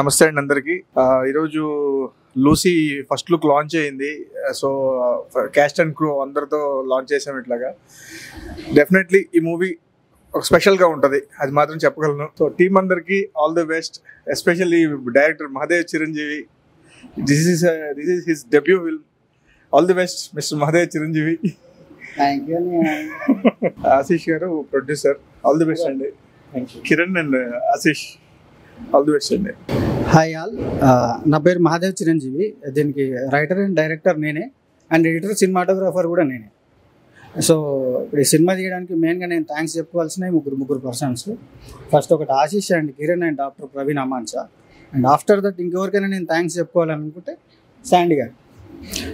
నమస్తే అండి అందరికి. ఈరోజు లూసీ ఫస్ట్ లుక్ లాంచ్ అయింది. సో క్యాస్ట్ అండ్ క్రూ అందరితో లాంచ్ చేసాం. ఇట్లాగా డెఫినెట్లీ ఈ మూవీ ఒక స్పెషల్గా ఉంటుంది, అది మాత్రం చెప్పగలను. సో టీమ్ అందరికి all the best, especially director Mahadev Chiranjeevi. This is his debut film. All the best mister Mahadev Chiranjeevi. Ashish గారు ప్రొడ్యూసర్, ఆల్ ది బెస్ట్ అండి. Kiran and Ashish, all the best అండి. హాయ్ ఆల్, నా పేరు మహాదేవ్ చిరంజీవి. దీనికి రైటర్ అండ్ డైరెక్టర్ నేనే, అండ్ ఎడిటర్ సినిమాటోగ్రాఫర్ కూడా నేనే. సో ఇప్పుడు ఈ సినిమా తీయడానికి మెయిన్గా నేను థ్యాంక్స్ చెప్పుకోవాల్సినవి ముగ్గురు పర్సన్స్. ఫస్ట్ ఒకటి Ashish and Kiran and doctor Praveen Amansha. And after that ఇంకెవరికైనా నేను థ్యాంక్స్ చెప్పుకోవాలనుకుంటే శాండీ గారు.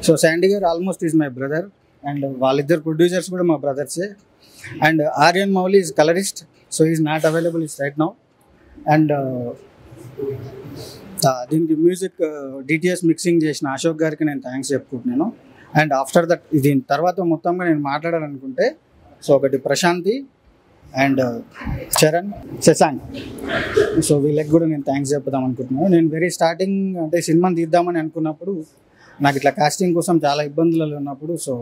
సో శాండీ గారు almost is my brother, and వాళ్ళిద్దరు ప్రొడ్యూసర్స్ కూడా మా బ్రదర్సే. And Aryan Mouli is colourist, so is not available is right now. And దీనికి మ్యూజిక్ డిటిఎస్ మిక్సింగ్ చేసిన అశోక్ గారికి నేను థ్యాంక్స్ చెప్పుకుంటున్నాను. అండ్ ఆఫ్టర్ దట్ దీని తర్వాత మొత్తంగా నేను మాట్లాడాలనుకుంటే సో ఒకటి ప్రశాంతి అండ్ చరణ్, శశాంక్. సో వీళ్ళకి కూడా నేను థ్యాంక్స్ చెప్పుదాం అనుకుంటున్నాను. నేను వెరీ స్టార్టింగ్ అంటే సినిమాని తీద్దామని అనుకున్నప్పుడు నాకు ఇట్లా కాస్టింగ్ కోసం చాలా ఇబ్బందులలో ఉన్నప్పుడు సో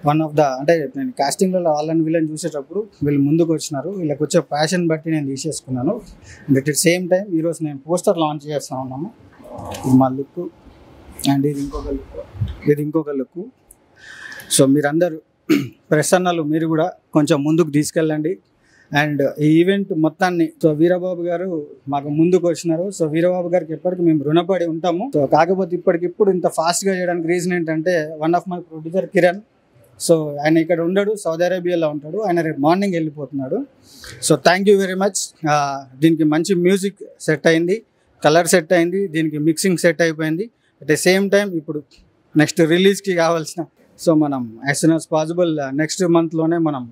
వన్ ఆఫ్ ద అంటే నేను కాస్టింగ్లలో వాళ్ళని వీళ్ళని చూసేటప్పుడు వీళ్ళు ముందుకు వచ్చినారు. వీళ్ళకి వచ్చే ప్యాషన్ బట్టి నేను తీసేసుకున్నాను. And at the same time ఈరోజు నేను పోస్టర్ లాంచ్ చేస్తూ ఉన్నాము. ఇది మా లుక్ అండ్ ఇది ఇంకొక లుక్. సో మీరందరూ ప్రెస్ అన్నలు మీరు కూడా కొంచెం ముందుకు తీసుకెళ్ళండి. అండ్ ఈ ఈవెంట్ మొత్తాన్ని సో వీరబాబు గారు మాకు ముందుకు వచ్చినారు. సో వీరబాబు గారికి ఎప్పటికీ మేము రుణపడి ఉంటాము. సో కాకపోతే ఇప్పటికిప్పుడు ఇంత ఫాస్ట్గా చేయడానికి రీజన్ ఏంటంటే one of my producer Kiran. So ఆయన ఇక్కడ ఉండడు, సౌదీ అరేబియాలో ఉంటాడు. ఆయన రేపు మార్నింగ్ వెళ్ళిపోతున్నాడు. So thank you very much. దీనికి మంచి మ్యూజిక్ సెట్ అయింది, కలర్ సెట్ అయింది, దీనికి మిక్సింగ్ సెట్ అయిపోయింది. అట్ ద సేమ్ టైం ఇప్పుడు నెక్స్ట్ రిలీజ్కి కావాల్సిన సో మనం as soon as possible next మంత్లోనే మనం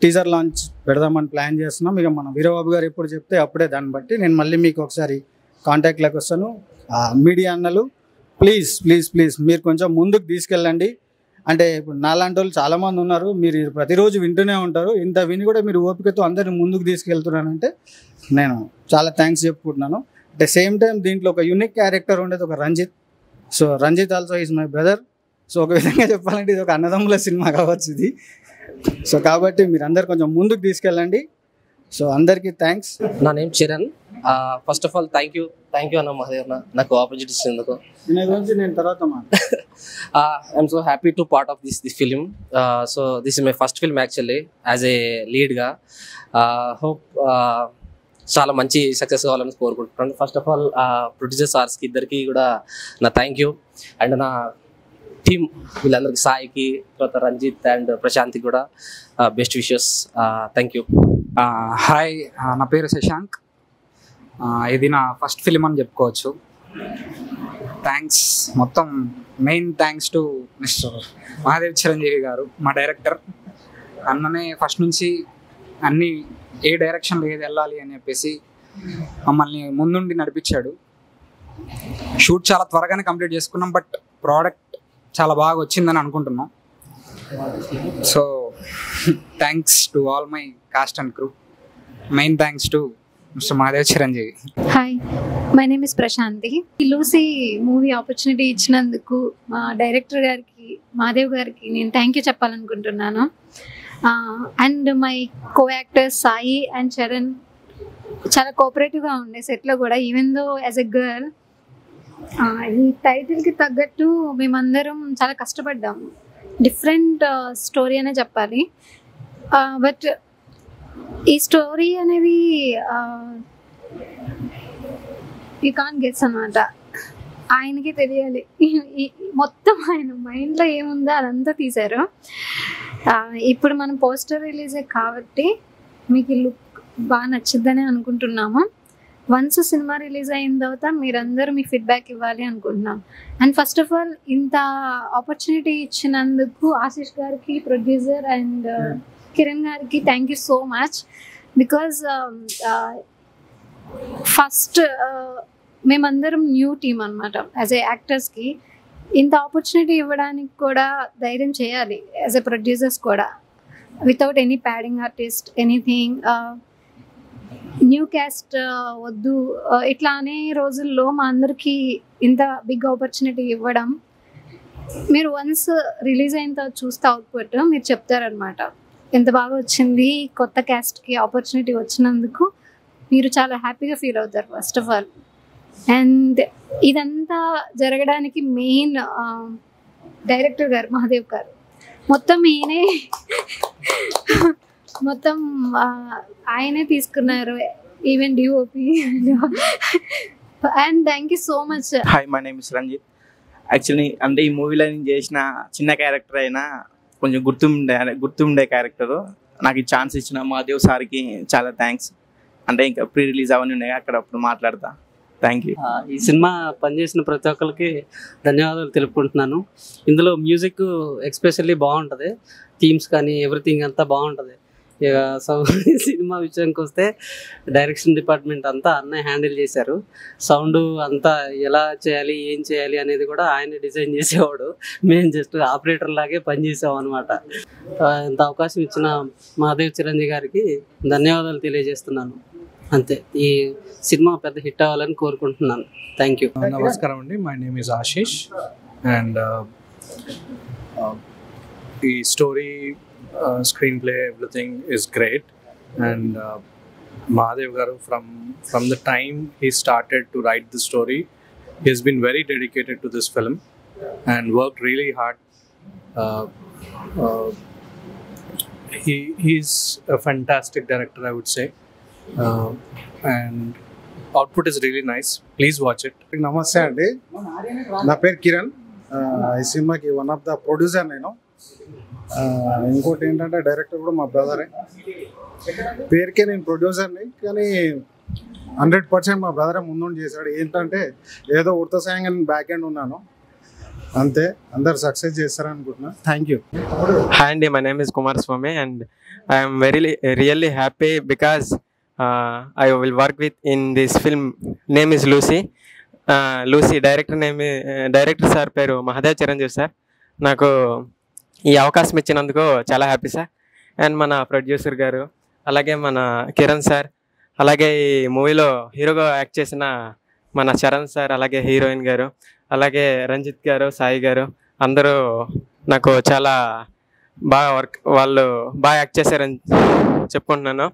టీజర్ లాంచ్ పెడదామని ప్లాన్ చేస్తున్నాం. ఇక మన వీరబాబు గారు ఎప్పుడు చెప్తే అప్పుడే దాన్ని బట్టి నేను మళ్ళీ మీకు ఒకసారి కాంటాక్ట్లోకి వస్తాను. మీడియా అన్నలు ప్లీజ్ ప్లీజ్ ప్లీజ్ మీరు కొంచెం ముందుకు తీసుకెళ్ళండి. అంటే ఇప్పుడు నాలాంటి వాళ్ళు చాలామంది ఉన్నారు, మీరు ప్రతిరోజు వింటూనే ఉంటారు. ఇంత విని కూడా మీరు ఓపికతో అందరిని ముందుకు తీసుకెళ్తున్నానంటే నేను చాలా థ్యాంక్స్ చెప్పుకుంటున్నాను. అట్ ద సేమ్ టైం దీంట్లో ఒక యూనిక్ క్యారెక్టర్ ఉండేది ఒక Ranjith. So Ranjith also is my brother. So ఒక విధంగా చెప్పాలంటే ఇది ఒక అన్నదమ్ముల సినిమా కావచ్చు ఇది. సో కాబట్టి మీరు అందరు కొంచెం ముందుకు తీసుకెళ్ళండి. సో అందరికీ థ్యాంక్స్. నా name Charan. First of all thank you అన్న మహాదేవ్ నాకు ఆపర్చునిటీ ఇచ్చినందుకు. నేను తర్వాత I'm so happy to part of this film. So this is my first film actually as a లీడ్గా. హోప్ చాలా మంచి సక్సెస్ కావాలని కోరుకుంటున్నాను. ఫస్ట్ ఆఫ్ ఆల్ ప్రొడ్యూసర్ సార్స్కి ఇద్దరికి కూడా నా థ్యాంక్ యూ. అండ్ నా టీమ్ వీళ్ళందరికీ, సాయికి, తర్వాత రంజిత్ అండ్ ప్రశాంత్కి కూడా best wishes. Thank you. Hi, నా పేరు శశాంక్. ఇది నా ఫస్ట్ ఫిలిం అని చెప్పుకోవచ్చు. థ్యాంక్స్ మొత్తం main thanks to mister Mahadev Chiranjeevi గారు, మా డైరెక్టర్. అన్ననే ఫస్ట్ నుంచి అన్నీ ఏ డైరెక్షన్లో ఏది వెళ్ళాలి అని చెప్పేసి మమ్మల్ని ముందుండి నడిపించాడు. షూట్ చాలా త్వరగానే కంప్లీట్ చేసుకున్నాం, బట్ ప్రోడక్ట్ చాలా బాగా వచ్చిందని అనుకుంటున్నాం. So thanks to all my cast and crew. Main thanks to mister Mahadev Chiranjeevi. Hi, my name is Prashanthi. ఈ లూసీ మూవీ ఆపర్చునిటీ ఇచ్చినందుకు మా డైరెక్టర్ గారికి, మహాదేవ్ గారికి నేను థ్యాంక్ యూ చెప్పాలనుకుంటున్నాను. And my co actors Sai and Charan చాలా కోఆపరేటివ్గా ఉండే సెట్లో కూడా, even though as a girl. ఈ టైటిల్కి తగ్గట్టు మేమందరం చాలా కష్టపడ్డాము. డిఫరెంట్ స్టోరీ అనే చెప్పాలి. బట్ ఈ స్టోరీ అనేది యూ కాంట్ గెస్ అన్నమాట. ఆయనకి తెలియాలి. మొత్తం ఆయన మైండ్లో ఏముందో అదంతా తీశారు. ఇప్పుడు మనం పోస్టర్ రిలీజే కాబట్టి మీకు ఈ లుక్ బాగా నచ్చిద్దని అనుకుంటున్నాము. వన్స్ సినిమా రిలీజ్ అయిన తర్వాత మీరందరూ మీ ఫీడ్బ్యాక్ ఇవ్వాలి అనుకుంటున్నాం. అండ్ ఫస్ట్ ఆఫ్ ఆల్ ఇంత ఆపర్చునిటీ ఇచ్చినందుకు ఆశీష్ గారికి, ప్రొడ్యూసర్, అండ్ కిరణ్ గారికి thank you so much. Because first మేమందరం న్యూ టీమ్ అనమాట. యాజ్ ఏ యాక్టర్స్కి ఇంత ఆపర్చునిటీ ఇవ్వడానికి కూడా ధైర్యం చేయాలి యాజ్ ఏ ప్రొడ్యూసర్స్ కూడా, without any padding artist anything. New caste వద్దు ఇట్లా అనే రోజుల్లో మా అందరికీ ఇంత బిగ్ ఆపర్చునిటీ ఇవ్వడం, మీరు వన్స్ రిలీజ్ అయిన తర్వాత చూస్తే అవుట్పుట్ మీరు చెప్తారనమాట ఎంత బాగా వచ్చింది, కొత్త క్యాస్ట్కి ఆపర్చునిటీ వచ్చినందుకు మీరు చాలా హ్యాపీగా ఫీల్ అవుతారు ఫస్ట్ ఆఫ్ ఆల్. అండ్ ఇదంతా జరగడానికి మెయిన్ డైరెక్టర్ గారు మహాదేవ్ గారు, మొత్తం ఈయనే మొత్తం ఆయనే తీసుకున్నారు, even DOP. And thank you so much. Hi, my name is Ranjith. Actually అంటే ఈ మూవీలో నేను చేసిన చిన్న క్యారెక్టర్ అయినా కొంచెం గుర్తుండే క్యారెక్టరు. నాకు ఈ ఛాన్స్ ఇచ్చిన మహాదేవ్ సార్కి చాలా థ్యాంక్స్. అంటే ఇంకా ప్రీ రిలీజ్ అవన్నీ ఉన్నాయి, అక్కడ అప్పుడు మాట్లాడతా. Thank you. ఈ సినిమా పనిచేసిన ప్రతి ఒక్కరికి ధన్యవాదాలు తెలుపుకుంటున్నాను. ఇందులో మ్యూజిక్ ఎక్స్పెషల్లీ బాగుంటుంది, థీమ్స్ కానీ ఎవ్రీథింగ్ అంతా బాగుంటుంది. ఇక సినిమా విషయానికి వస్తే డైరెక్షన్ డిపార్ట్మెంట్ అంతా అన్నయ్య హ్యాండిల్ చేశారు. సౌండ్ అంతా ఎలా చేయాలి, ఏం చేయాలి అనేది కూడా ఆయన డిజైన్ చేసేవాడు. మేము జస్ట్ ఆపరేటర్ లాగే పనిచేసాం అనమాట. ఇంత అవకాశం ఇచ్చిన మహాదేవ్ చిరంజీవి గారికి ధన్యవాదాలు తెలియజేస్తున్నాను. అంతే, ఈ సినిమా పెద్ద హిట్ అవ్వాలని కోరుకుంటున్నాను. Thank you. నమస్కారం అండి, my name is Ashish. And ఈ story, screenplay, everything is great. And Mahadev garu, from the time he started to write the story, he has been very dedicated to this film and worked really hard. He's a fantastic director, I would say. And output is really nice. Please watch it. నమస్తే అండి, నా పేరు కిరణ్. ఈ సినిమాకి one of the producer నేను. ఇంకోటి ఏంటంటే director కూడా మా బ్రదరే. పేరుకే నేను ప్రొడ్యూసర్ని, కానీ 100% మా బ్రదరే ముందుండి చేశాడు. ఏంటంటే ఏదో ఉడత సాయంగా నేను బ్యాక్ ఎండ్ ఉన్నాను అంతే. అందరు సక్సెస్ చేస్తారనుకుంటున్నా. Thank you. Hi Andy, my name is Kumar Swamy and I am really happy because I will work with in this film. Name is Lucy. Lucy director sir పేరు Mahadev Chiranjeevi sir. నాకు ఈ అవకాశం ఇచ్చినందుకు చాలా హ్యాపీ సార్. అండ్ మన producer గారు, అలాగే మన కిరణ్ సార్, అలాగే ఈ మూవీలో హీరోగా యాక్ట్ చేసిన మన చరణ్ సార్, అలాగే హీరోయిన్ గారు, అలాగే రంజిత్ గారు, సాయి గారు, అందరూ నాకు చాలా వాళ్ళు బాగా యాక్ట్ చేశారని చెప్పుకుంటున్నాను.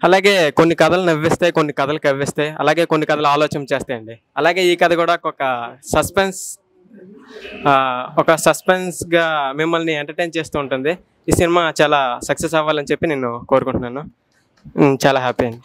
అలాగే కొన్ని కథలు నవ్విస్తాయి, కొన్ని కథలు కవ్విస్తాయి, అలాగే కొన్ని కథలు ఆలోచన చేస్తాయండి. అలాగే ఈ కథ కూడా ఒక సస్పెన్స్గా మిమ్మల్ని ఎంటర్టైన్ చేస్తూ ఉంటుంది. ఈ సినిమా చాలా సక్సెస్ అవ్వాలని చెప్పి నేను కోరుకుంటున్నాను. చాలా హ్యాపీ అండి.